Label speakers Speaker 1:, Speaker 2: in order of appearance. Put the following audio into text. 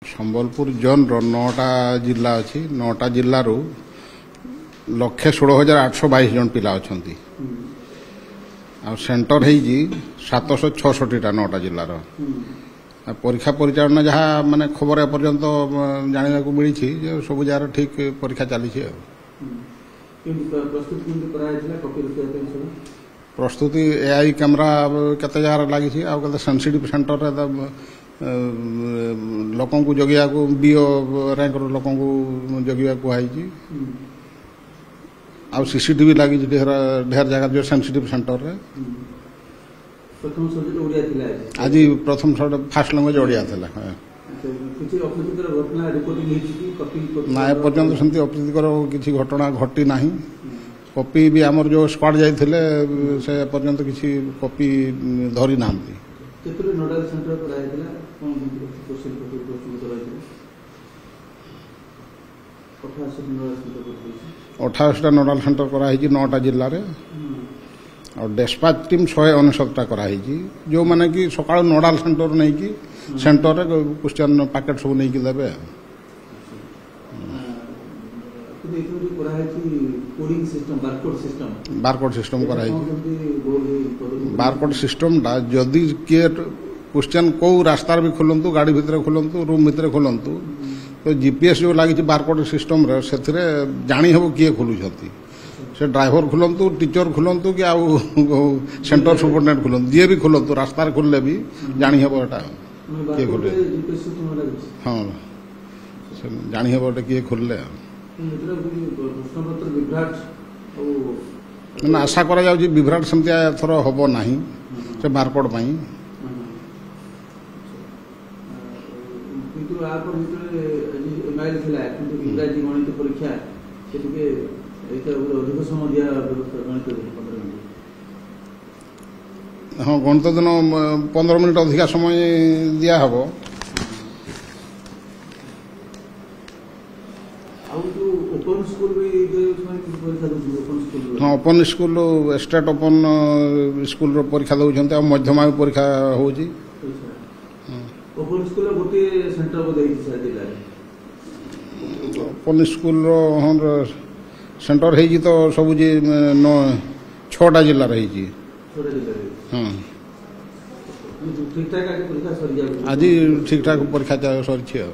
Speaker 1: ସମ୍ବଲପୁର ଜୋନ୍ର 9ଟା ଜିଲ୍ଲା ଅଛି। 9ଟା ଜିଲ୍ଲାରୁ 1,16,822 ଜଣ ପିଲା ଅଛନ୍ତି। ଆଉ ସେଣ୍ଟର ହେଇଛି 766ଟା 9ଟା ଜିଲ୍ଲାର। ପରୀକ୍ଷା ପରିଚାଳନା ଯାହା ମାନେ ଖବର ଏପର୍ଯ୍ୟନ୍ତ ଜାଣିବାକୁ ମିଳିଛି ଯେ ସବୁ ଜାଗାର ଠିକ୍ ପରୀକ୍ଷା ଚାଲିଛି। ଆଉ ପ୍ରସ୍ତୁତି AI କ୍ୟାମେରା କେତେ ଜାଗାରେ ଲାଗିଛି, ଆଉ କେତେ ସେନ୍ସିଟିଭ୍ ସେଣ୍ଟରରେ ଲୋକଙ୍କୁ ଜଗିବାକୁ BO ର୍ୟାଙ୍କର ଲୋକଙ୍କୁ ଜଗିବାକୁ କୁହାଯାଇଛି। ଆଉ CCTV ଲାଗିଛି ଢେର ଜାଗାରେ ଯେଉଁ ସେନ୍ସିଟିଭ୍ ସେଣ୍ଟରରେ। ଆଜି ପ୍ରଥମ ଫାଷ୍ଟ ଲାଙ୍ଗୁଏଜ୍ ଓଡ଼ିଆ ଥିଲା। ନା ଏପର୍ଯ୍ୟନ୍ତ ସେମିତି ଅପ୍ରୀତିକର କିଛି ଘଟଣା ଘଟି ନାହିଁ। କପି ବି ଆମର ଯେଉଁ ସ୍କ୍ୱାଡ୍ ଯାଇଥିଲେ ସେ ଏପର୍ଯ୍ୟନ୍ତ କିଛି କପି ଧରି ନାହାନ୍ତି। 28ଟା ନୋଡାଲ ସେଣ୍ଟର କରାହେଇଛି 9ଟା ଜିଲ୍ଲାରେ। ଆଉ ଡେସ୍ପାଚ୍ ଟିମ୍ 199ଟା କରାହେଇଛି, ଯେଉଁମାନେ କି ସକାଳୁ ନୋଡାଲ ସେଣ୍ଟର ନେଇକି ସେଣ୍ଟରରେ କ୍ୱେଶ୍ଚନ୍ ପ୍ୟାକେଟ୍ ସବୁ ନେଇକି ଦେବେ। ବାରକୋଡ୍ ସିଷ୍ଟମ କରାହେଇଛି। ବାରକୋଡ୍ ସିଷ୍ଟମଟା ଯଦି କିଏ କ୍ୱେଶ୍ଚନ୍ କେଉଁ ରାସ୍ତାରେ ବି ଖୋଲନ୍ତୁ, ଗାଡ଼ି ଭିତରେ ଖୋଲନ୍ତୁ, ରୁମ୍ ଭିତରେ ଖୋଲନ୍ତୁ, ତ GPS ଯେଉଁ ଲାଗିଛି ବାରକୋଡ୍ ସିଷ୍ଟମରେ ସେଥିରେ ଜାଣି ହେବ କିଏ ଖୋଲୁଛନ୍ତି। ସେ ଡ୍ରାଇଭର ଖୋଲନ୍ତୁ, ଟିଚର ଖୋଲନ୍ତୁ କି ଆଉ ସେଣ୍ଟର ସୁପରିଟେଣ୍ଡେଣ୍ଟ ଖୋଲନ୍ତୁ, ଯିଏ ବି ଖୋଲନ୍ତୁ, ରାସ୍ତାରେ ଖୋଲିଲେ ବି ଜାଣି ହେବ ଏଟା କିଏ ଖୋଲେ। ହଁ, ଜାଣି ହେବ ଏଟା କିଏ ଖୋଲିଲେ। ମାନେ ଆଶା କରାଯାଉଛି ବିଭ୍ରାଟ ସେମିତି ଏଥର ହେବ ନାହିଁ ସେ ବାରକୋଡ୍ ପାଇଁ। ହଁ, ଗଣିତ ଦିନ 15 ମିନିଟ୍ ଅଧିକା ସମୟ ଦିଆହେବ। ହଁ, ଓପନ୍ ସ୍କୁଲ ଷ୍ଟେଟ୍ ଓପନ୍ ସ୍କୁଲର ପରୀକ୍ଷା ଦେଉଛନ୍ତି। ଆଉ ମଧ୍ୟମାୟୁ ପରୀକ୍ଷା ହେଉଛି। ଓପନ୍ ସ୍କୁଲର ହଁ ସେଣ୍ଟର ହେଇଛି ତ ସବୁ 6ଟା ଜିଲ୍ଲାରେ ହେଇଛି। ହଁ, ଆଜି ଠିକ୍ ଠାକ୍ ପରୀକ୍ଷା ସରିଛି। ଆଉ